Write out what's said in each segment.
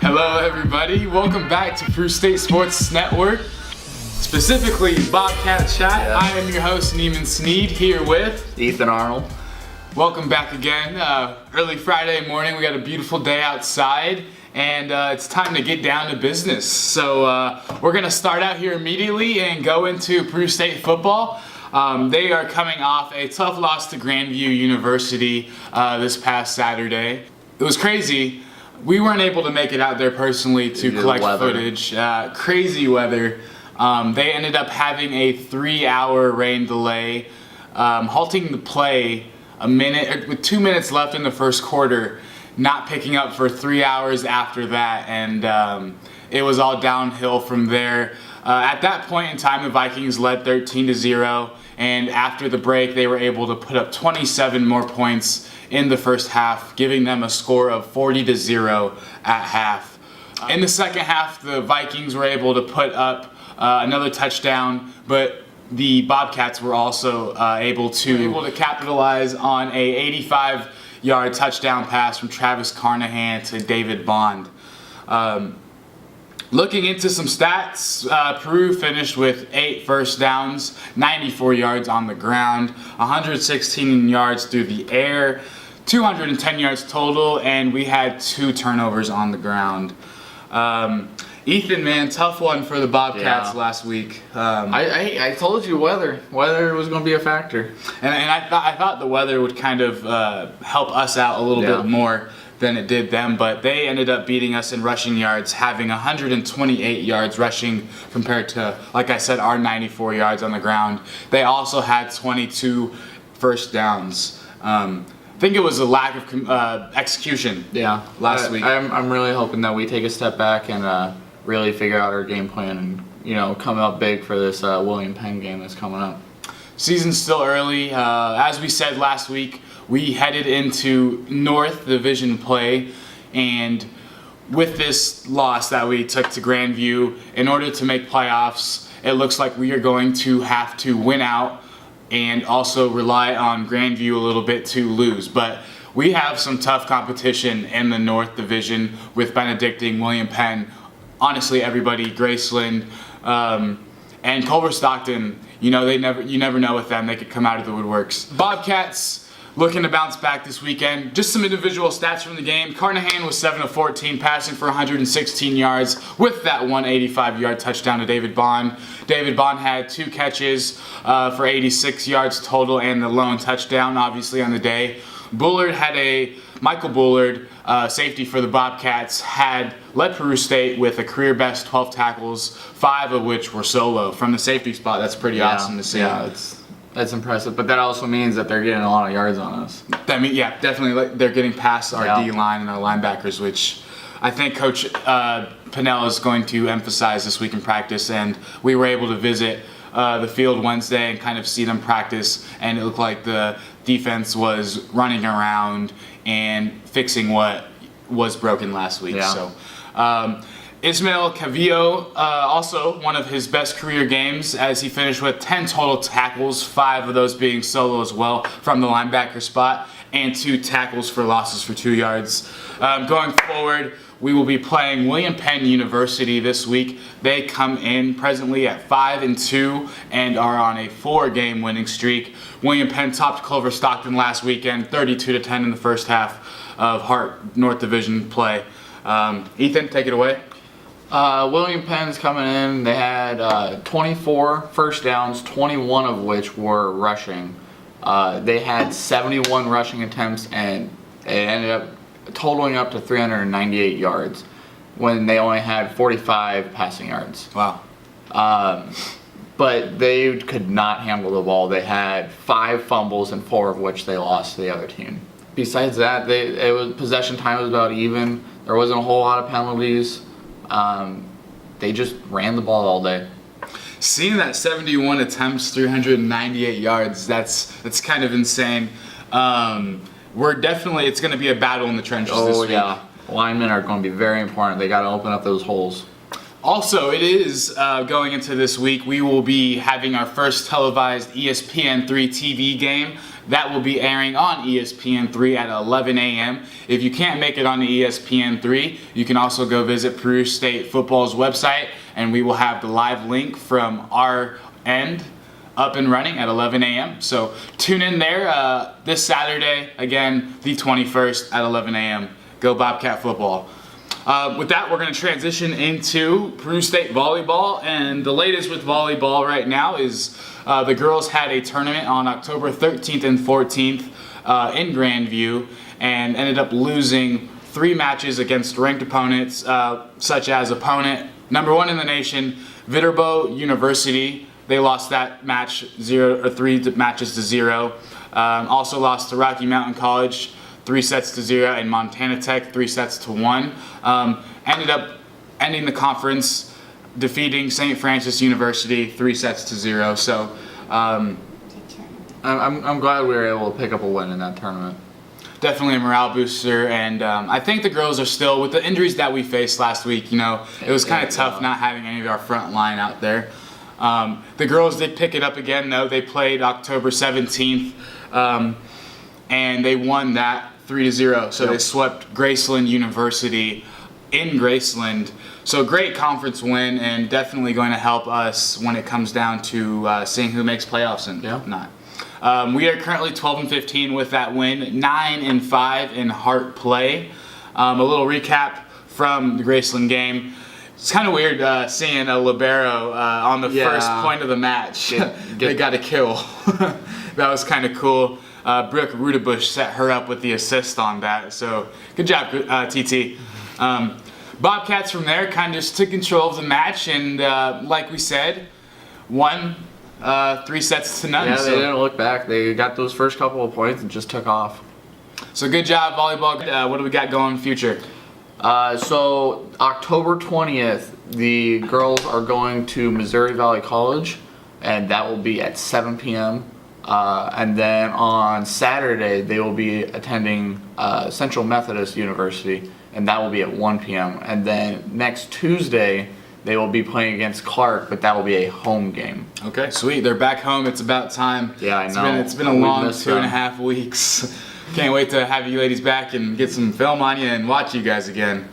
Hello everybody, welcome back to Peru State Sports Network, specifically Bobcat Chat. Yeah. I am your host Neiman Sneed, here with Ethan Arnold. Welcome back again. Early Friday morning, we got a beautiful day outside, and it's time to get down to business. So we're going to start out here immediately and go into Peru State football. They are coming off a tough loss to Grandview University this past Saturday. It was crazy. We weren't able to make it out there personally to collect footage. Crazy weather. They ended up having a 3-hour rain delay, halting the play a minute with 2 minutes left in the first quarter, not picking up for 3 hours after that, and it was all downhill from there. At that point in time, the Vikings led 13-0, and after the break, they were able to put up 27 more points in the first half, giving them a score of 40-0 at half. In the second half, the Vikings were able to put up another touchdown, but the Bobcats were also able to capitalize on a 85-yard touchdown pass from Travis Carnahan to David Bond. Looking into some stats, Peru finished with 8 first downs, 94 yards on the ground, 116 yards through the air, 210 yards total, and we had 2 turnovers on the ground. Ethan, man, tough one for the Bobcats last week. I told you weather was going to be a factor, and I thought the weather would kind of help us out a little bit more than it did them, but they ended up beating us in rushing yards, having 128 yards rushing compared to, like I said, our 94 yards on the ground. They also had 22 first downs. I think it was a lack of execution last week. I'm really hoping that we take a step back and really figure out our game plan and come up big for this William Penn game that's coming up. Season's still early. As we said last week, we headed into North Division play, and with this loss that we took to Grandview, in order to make playoffs, it looks like we are going to have to win out and also rely on Grandview a little bit to lose. But we have some tough competition in the North Division with Benedictine, William Penn, honestly everybody, Graceland, and Culver Stockton. You never know with them. They could come out of the woodworks. Bobcats looking to bounce back this weekend. Just some individual stats from the game. Carnahan was 7 of 14, passing for 116 yards with that 185-yard touchdown to David Bond. David Bond had 2 catches for 86 yards total and the lone touchdown, obviously, on the day. Michael Bullard, safety for the Bobcats, had led Peru State with a career best 12 tackles, 5 of which were solo. From the safety spot, that's pretty awesome to see. Yeah, that's impressive, but that also means that they're getting a lot of yards on us. Definitely. They're getting past our D-line and our linebackers, which I think Coach Pinnell is going to emphasize this week in practice. And we were able to visit the field Wednesday and kind of see them practice, and it looked like the defense was running around and fixing what was broken last week. So Ismael Cavillo, also one of his best career games, as he finished with 10 total tackles, 5 of those being solo as well from the linebacker spot, and 2 tackles for losses for 2 yards. Going forward, we will be playing William Penn University this week. They come in presently at 5-2 and are on a 4-game winning streak. William Penn topped Culver Stockton last weekend, 32-10 in the first half of Hart North Division play. Ethan, take it away. William Penn's coming in. They had 24 first downs, 21 of which were rushing. They had 71 rushing attempts, and it ended up totaling up to 398 yards when they only had 45 passing yards. Wow. But they could not handle the ball. They had 5 fumbles and 4 of which they lost to the other team. Besides that, possession time was about even. There wasn't a whole lot of penalties. They just ran the ball all day. Seeing that 71 attempts, 398 yards, that's kind of insane. It's going to be a battle in the trenches this week. Oh, yeah. Linemen are going to be very important. They got to open up those holes. Also, it is going into this week, we will be having our first televised ESPN3 TV game That will be airing on ESPN3 at 11 a.m. If you can't make it on the ESPN3, you can also go visit Peru State Football's website, and we will have the live link from our end up and running at 11 a.m. So tune in there this Saturday, again, the 21st at 11 a.m. Go Bobcat football. With that, we're going to transition into Peru State volleyball, and the latest with volleyball right now is the girls had a tournament on October 13th and 14th in Grandview and ended up losing 3 matches against ranked opponents, such as opponent number 1 in the nation, Viterbo University. They lost that match 3 matches to 0. Also lost to Rocky Mountain College 3 sets to 0, and Montana Tech 3 sets to 1. Ended up ending the conference defeating St. Francis University 3 sets to 0. So I'm glad we were able to pick up a win in that tournament. Definitely a morale booster, and I think the girls are still, with the injuries that we faced last week, it was kind of tough not having any of our front line out there. The girls did pick it up again, though. They played October 17th, and they won that 3-0. So they swept Graceland University in Graceland. So great conference win, and definitely going to help us when it comes down to seeing who makes playoffs and not. We are currently 12-15 with that win, 9-5 in Heart Play. A little recap from the Graceland game. It's kind of weird seeing a libero on the first point of the match. They got a kill. That was kind of cool. Brooke Rudebush set her up with the assist on that. So good job, TT. Bobcats from there kind of just took control of the match, and like we said, won 3 sets to none. Yeah, they didn't look back. They got those first couple of points and just took off. So good job, volleyball. What do we got going in the future? So October 20th, the girls are going to Missouri Valley College, and that will be at 7 p.m. And then on Saturday, they will be attending Central Methodist University, and that will be at 1 p.m. And then next Tuesday, they will be playing against Clark, but that will be a home game. Okay, sweet. They're back home. It's about time. Yeah, I know. It's been a long 2.5 weeks. Can't wait to have you ladies back and get some film on you and watch you guys again.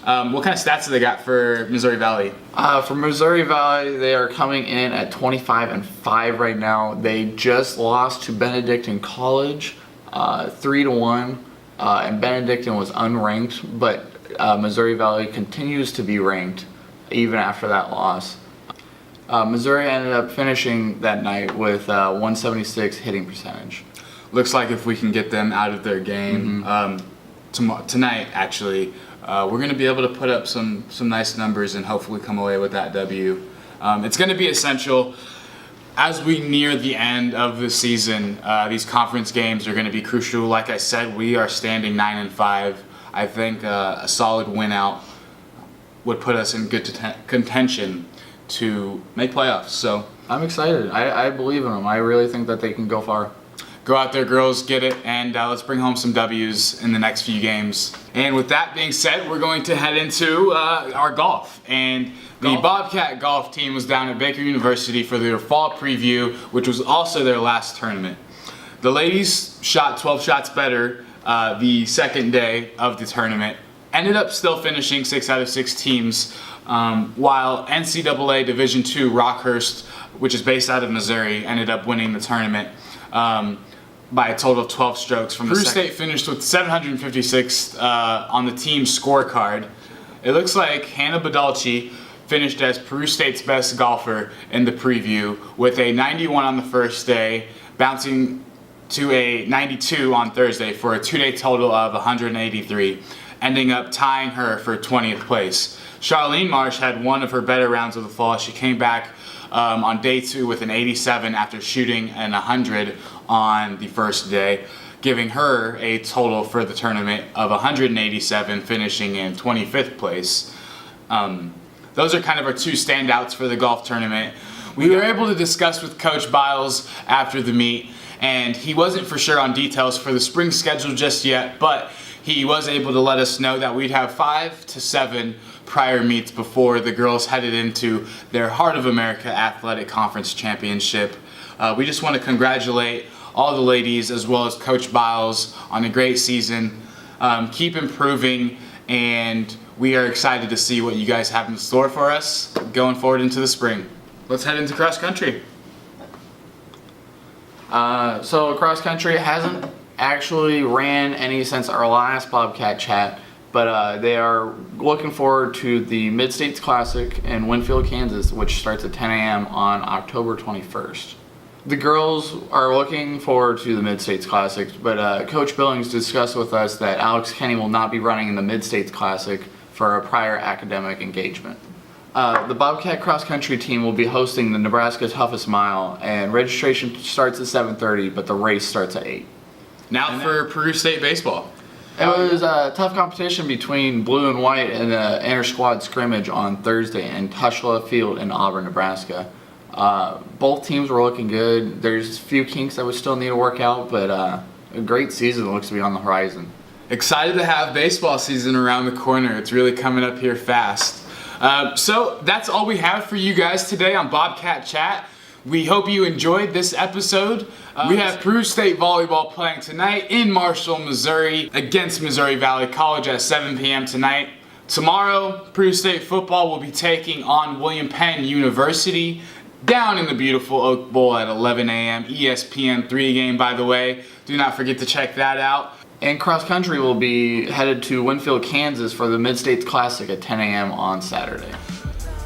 What kind of stats do they got for Missouri Valley? For Missouri Valley, they are coming in at 25-5 right now. They just lost to Benedictine College, 3-1, and Benedictine was unranked, but Missouri Valley continues to be ranked even after that loss. Missouri ended up finishing that night with 176 hitting percentage. Looks like if we can get them out of their game tonight, actually, we're going to be able to put up some nice numbers and hopefully come away with that W. It's going to be essential as we near the end of the season. These conference games are going to be crucial. Like I said, we are standing 9-5. I think a solid win out would put us in good contention to make playoffs. So I'm excited. I believe in them. I really think that they can go far. Go out there, girls, get it, and let's bring home some W's in the next few games. And with that being said, we're going to head into our golf. And the Bobcat golf team was down at Baker University for their fall preview, which was also their last tournament. The ladies shot 12 shots better the second day of the tournament. Ended up still finishing 6 out of 6 teams, while NCAA Division II Rockhurst, which is based out of Missouri, ended up winning the tournament. By a total of 12 strokes. From Peru State finished with 756 on the team scorecard. It looks like Hannah Badalci finished as Peru State's best golfer in the preview with a 91 on the first day, bouncing to a 92 on Thursday for a 2-day total of 183, ending up tying her for 20th place. Charlene Marsh had one of her better rounds of the fall. She came back on day 2 with an 87 after shooting an 100 on the first day, giving her a total for the tournament of 187, finishing in 25th place. Those are kind of our 2 standouts for the golf tournament. We were able to discuss with Coach Biles after the meet, and he wasn't for sure on details for the spring schedule just yet, but he was able to let us know that we'd have 5 to 7 prior meets before the girls headed into their Heart of America Athletic Conference Championship. We just want to congratulate all the ladies as well as Coach Biles on a great season. Keep improving, and we are excited to see what you guys have in store for us going forward into the spring. Let's head into cross country. So cross country hasn't actually ran any since our last Bobcat Chat, but they are looking forward to the Mid-States Classic in Winfield, Kansas, which starts at 10 a.m. on October 21st. The girls are looking forward to the Mid-States Classic, but Coach Billings discussed with us that Alex Kenny will not be running in the Mid-States Classic for a prior academic engagement. The Bobcat cross country team will be hosting the Nebraska Toughest Mile, and registration starts at 7:30, but the race starts at 8. Now for Peru State baseball. It was a tough competition between blue and white in the inter-squad scrimmage on Thursday in Tushla Field in Auburn, Nebraska. Both teams were looking good. There's a few kinks that we still need to work out, but a great season looks to be on the horizon. Excited to have baseball season around the corner. It's really coming up here fast. So that's all we have for you guys today on Bobcat Chat. We hope you enjoyed this episode. We have Peru State Volleyball playing tonight in Marshall, Missouri against Missouri Valley College at 7 p.m. tonight. Tomorrow, Peru State Football will be taking on William Penn University down in the beautiful Oak Bowl at 11 a.m. ESPN 3 game, by the way. Do not forget to check that out. And cross country will be headed to Winfield, Kansas for the Mid-States Classic at 10 a.m. on Saturday.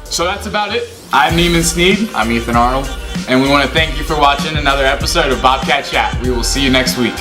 So that's about it. I'm Neiman Sneed. I'm Ethan Arnold. And we want to thank you for watching another episode of Bobcat Chat. We will see you next week.